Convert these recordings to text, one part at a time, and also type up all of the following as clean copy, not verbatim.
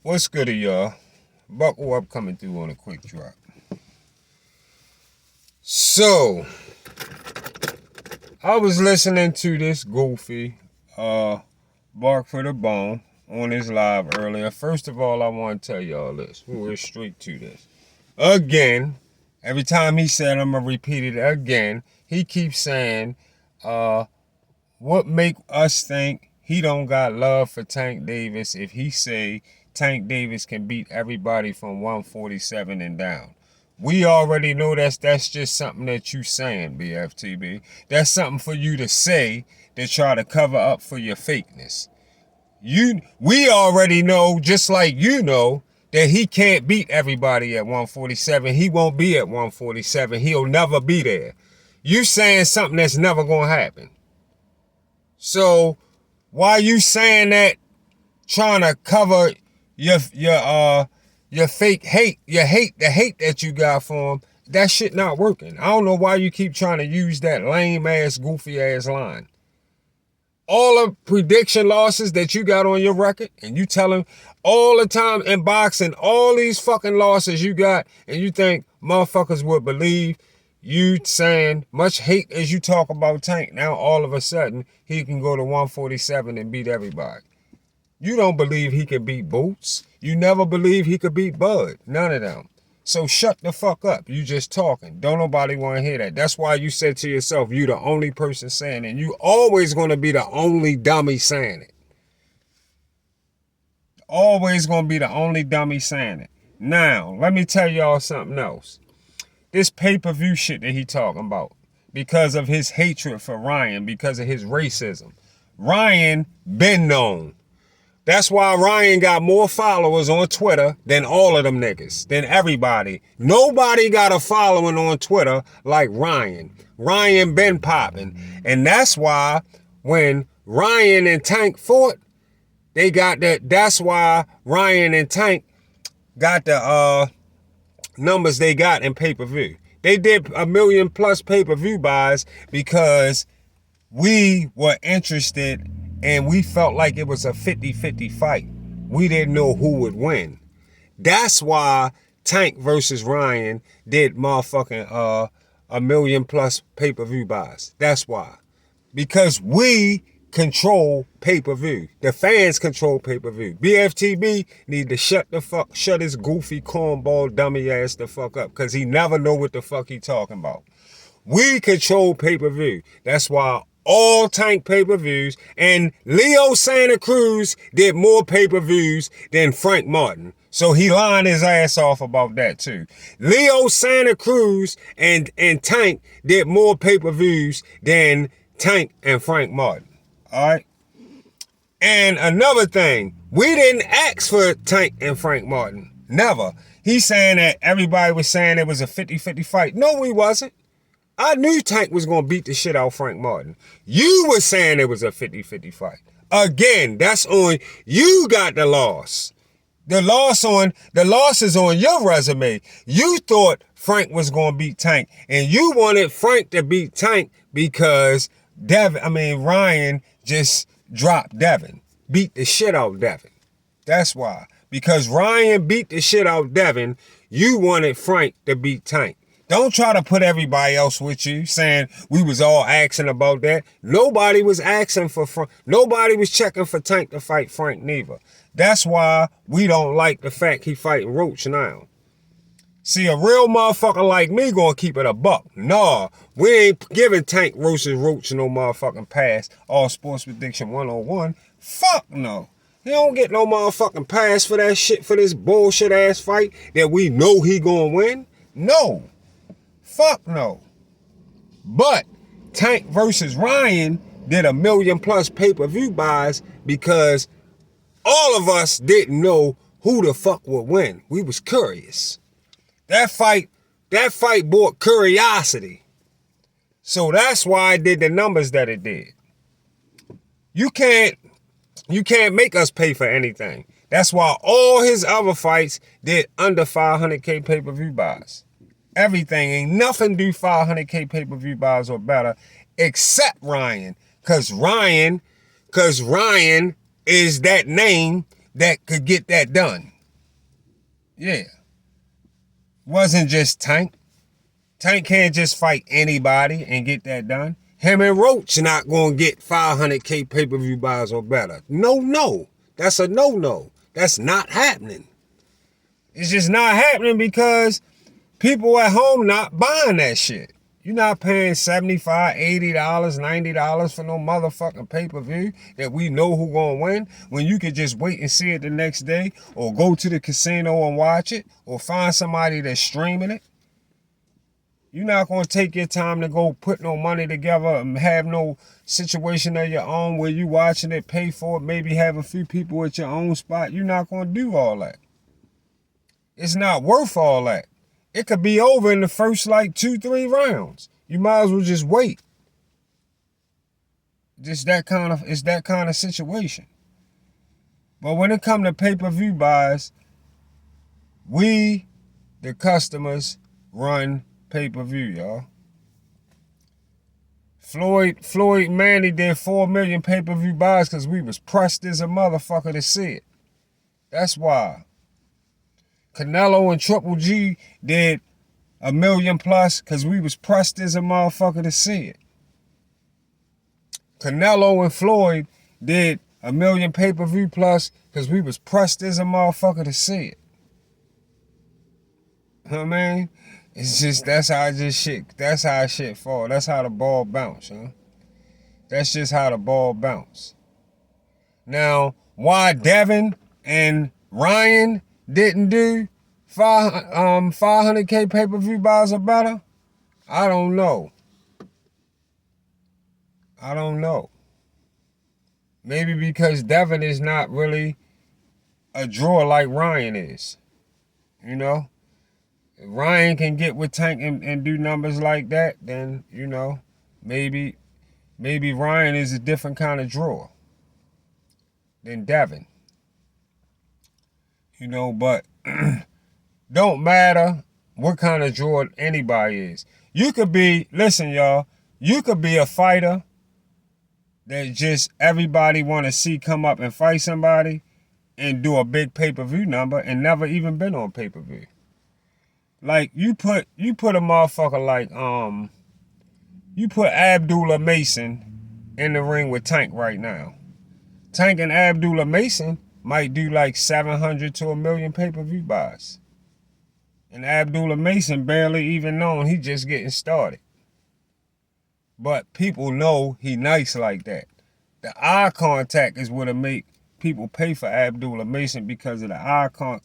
What's good of y'all? Buckle up, coming through on a quick drop. So, I was listening to this goofy Bark for the Bone on his live earlier. First of all, I want to tell y'all this. We're straight to this. Again, every time he said, I'm going to repeat it again, he keeps saying, what make us think he don't got love for Tank Davis if he say Tank Davis can beat everybody from 147 and down? We already know that's just something that you saying, BFTB. That's something for you to say to try to cover up for your fakeness. We already know, just like you know, that he can't beat everybody at 147. He won't be at 147. He'll never be there. You saying something that's never gonna happen. So why you saying that, trying to cover your fake hate, the hate that you got for him? That shit not working. I don't know why you keep trying to use that lame ass, goofy ass line. All the prediction losses that you got on your record, and you tell him all the time in boxing, all these fucking losses you got, and you think motherfuckers would believe you saying much hate as you talk about Tank. Now all of a sudden he can go to 147 and beat everybody. You don't believe he can beat Boots. You never believe he could beat Bud. None of them. So shut the fuck up. You just talking. Don't nobody want to hear that. That's why you said to yourself, you the only person saying it. And you always going to be the only dummy saying it. Always going to be the only dummy saying it. Now, let me tell y'all something else. This pay-per-view shit that he talking about, because of his hatred for Ryan, because of his racism. Ryan been known. That's why Ryan got more followers on Twitter than all of them niggas, than everybody. Nobody got a following on Twitter like Ryan. Ryan been popping. And that's why when Ryan and Tank fought, they got that. That's why Ryan and Tank got the numbers they got in pay-per-view. They did 1 million plus pay-per-view buys because we were interested and we felt like it was a 50-50 fight. We didn't know who would win. That's why Tank versus Ryan did motherfucking 1 million plus pay-per-view buys. That's why. Because we control pay-per-view. The fans control pay-per-view. BFTB need to shut his goofy cornball dummy ass the fuck up, because he never know what the fuck he talking about. We control pay-per-view. That's why all Tank pay-per-views, and Leo Santa Cruz did more pay-per-views than Frank Martin. So he lying his ass off about that too. Leo Santa Cruz and Tank did more pay-per-views than Tank and Frank Martin. All right. And another thing, we didn't ask for Tank and Frank Martin. Never. He's saying that everybody was saying it was a 50-50 fight. No, we wasn't. I knew Tank was going to beat the shit out of Frank Martin. You were saying it was a 50-50 fight. Again, that's on, you got the loss. The loss is on your resume. You thought Frank was going to beat Tank, and you wanted Frank to beat Tank because Ryan just dropped Devin. Beat the shit out of Devin. That's why. Because Ryan beat the shit out of Devin, you wanted Frank to beat Tank. Don't try to put everybody else with you, saying we was all asking about that. Nobody was asking for Frank. Nobody was checking for Tank to fight Frank neither. That's why we don't like the fact he fighting Roach now. See, a real motherfucker like me gonna keep it a buck. Nah, we ain't giving Tank Roach no motherfucking pass. All Sports Prediction 101. Fuck no. He don't get no motherfucking pass for that shit, for this bullshit ass fight that we know he gonna win. No. Fuck no. But Tank versus Ryan did 1 million plus pay-per-view buys because all of us didn't know who the fuck would win. We was curious. That fight brought curiosity. So that's why it did the numbers that it did. You can't make us pay for anything. That's why all his other fights did under 500K pay-per-view buys. Everything, ain't nothing do 500K pay-per-view buys or better except Ryan. Cause Ryan is that name that could get that done. Yeah. Wasn't just Tank. Tank can't just fight anybody and get that done. Him and Roach not going to get 500K pay-per-view buys or better. No. That's a no. That's not happening. It's just not happening because people at home not buying that shit. You're not paying $75, $80, $90 for no motherfucking pay-per-view that we know who gonna win when you could just wait and see it the next day or go to the casino and watch it or find somebody that's streaming it. You're not gonna take your time to go put no money together and have no situation of your own where you watching it, pay for it, maybe have a few people at your own spot. You're not gonna do all that. It's not worth all that. It could be over in the first like 2-3 rounds. You might as well just wait. It's that kind of situation. But when it comes to pay-per-view buys, we, the customers, run pay-per-view, y'all. Floyd Manny did 4 million pay-per-view buys because we was pressed as a motherfucker to see it. That's why. Canelo and Triple G did 1 million plus because we was pressed as a motherfucker to see it. Canelo and Floyd did 1 million pay-per-view plus because we was pressed as a motherfucker to see it. You know what I mean? It's just, that's how shit fall. That's how the ball bounce, huh? That's just how the ball bounce. Now, why Devin and Ryan didn't do 500K pay-per-view buys or better? I don't know. Maybe because Devin is not really a drawer like Ryan is. You know? If Ryan can get with Tank and do numbers like that, then, you know, maybe Ryan is a different kind of drawer than Devin. You know, but don't matter what kind of drawer anybody is. You could be, listen, y'all, you could be a fighter that just everybody want to see come up and fight somebody and do a big pay-per-view number and never even been on pay-per-view. Like, you put a motherfucker like, you put Abdullah Mason in the ring with Tank right now. Tank and Abdullah Mason might do like 700 to 1 million pay-per-view buys. And Abdullah Mason barely even known, he just getting started. But people know he nice like that. The eye contact is what'll make people pay for Abdullah Mason because of the eye contact,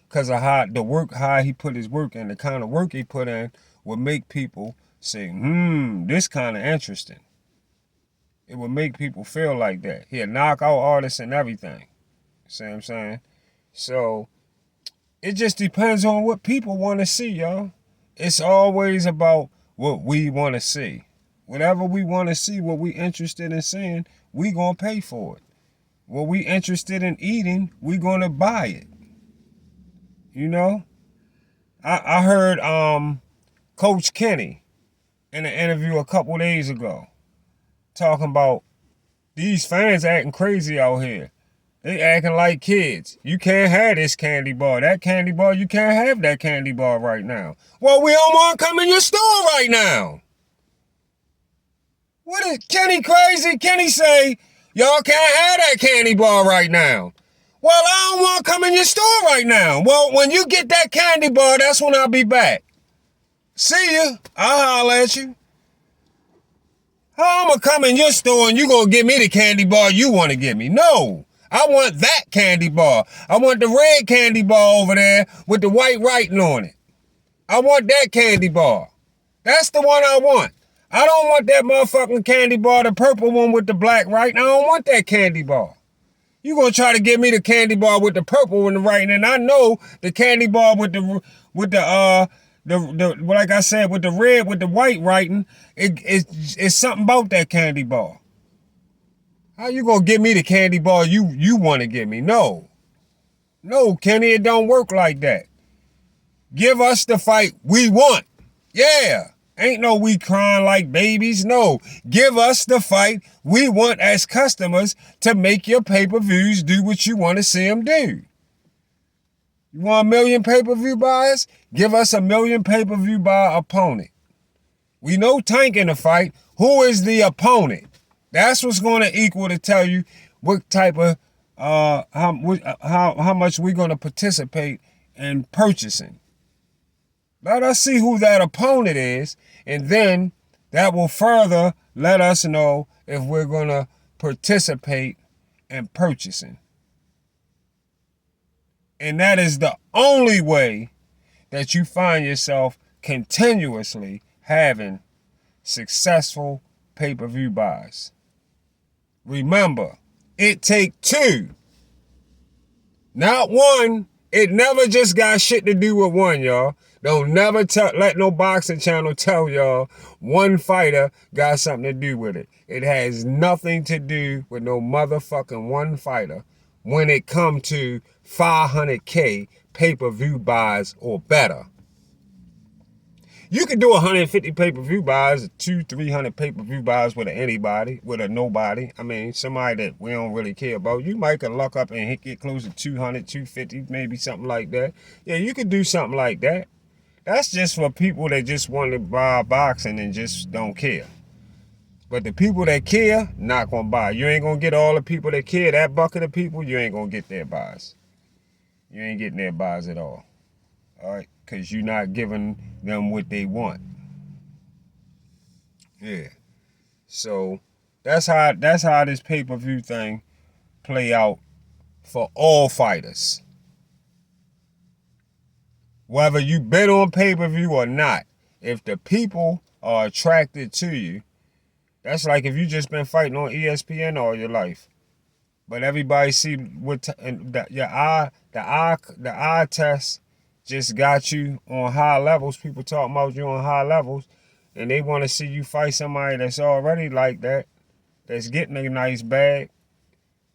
because of how the work, how he put his work in, the kind of work he put in would make people say, this kind of interesting. It would make people feel like that. He'll knock out artists and everything. See what I'm saying? So it just depends on what people want to see, y'all. It's always about what we want to see. Whatever we want to see, what we interested in seeing, we gonna pay for it. What we interested in eating, we gonna buy it. You know? I heard Coach Kenny in an interview a couple days ago talking about these fans acting crazy out here. They acting like kids. You can't have this candy bar. That candy bar, you can't have that candy bar right now. Well, we don't want to come in your store right now. What is Kenny crazy? Kenny say, y'all can't have that candy bar right now. Well, I don't want to come in your store right now. Well, when you get that candy bar, that's when I'll be back. See ya. I'll holler at you. How I'm going to come in your store and you going to give me the candy bar you want to give me? No. I want that candy bar. I want the red candy bar over there with the white writing on it. I want that candy bar. That's the one I want. I don't want that motherfucking candy bar, the purple one with the black writing. I don't want that candy bar. You gonna try to give me the candy bar with the purple and the writing, and I know the candy bar with the like I said, with the red with the white writing, it's something about that candy bar. How you gonna give me the candy bar you want to give me? No, Kenny, it don't work like that. Give us the fight we want. Yeah. Ain't no we crying like babies. No, give us the fight we want as customers to make your pay-per-views do what you want to see them do. You want 1 million pay-per-view buyers? Give us 1 million pay-per-view buyer opponent. We know Tank in the fight. Who is the opponent? That's what's going to equal to tell you what type of how much we're going to participate in purchasing. Let us see who that opponent is, and then that will further let us know if we're going to participate in purchasing. And that is the only way that you find yourself continuously having successful pay-per-view buys. Remember, it takes two, not one. It never just got shit to do with one, y'all. Don't never let no boxing channel tell y'all one fighter got something to do with it. It has nothing to do with no motherfucking one fighter when it come to 500K pay-per-view buys or better. You can do 150 pay-per-view buys, 200-300 pay-per-view buys with anybody, with a nobody. I mean, somebody that we don't really care about. You might can luck up and get close to 200, 250, maybe something like that. Yeah, you could do something like that. That's just for people that just want to buy boxing and just don't care. But the people that care, not going to buy. You ain't going to get all the people that care. That bucket of people, you ain't going to get their buys. You ain't getting their buys at all. All right? Because you're not giving them what they want. Yeah. So that's how this pay-per-view thing play out for all fighters. Whether you bet on pay-per-view or not, if the people are attracted to you, that's like if you just been fighting on ESPN all your life. But everybody see what the eye test just got you on high levels. People talking about you on high levels, and they want to see you fight somebody that's already like that, that's getting a nice bag.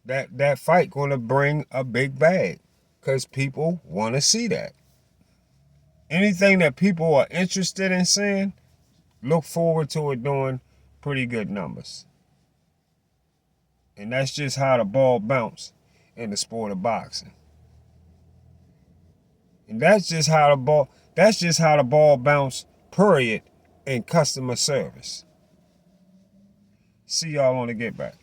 That fight gonna bring a big bag, cause people want to see that. Anything that people are interested in seeing, look forward to it doing pretty good numbers. And that's just how the ball bounce in the sport of boxing. And that's just how the ball bounce, period, in customer service. See y'all on the Get Back.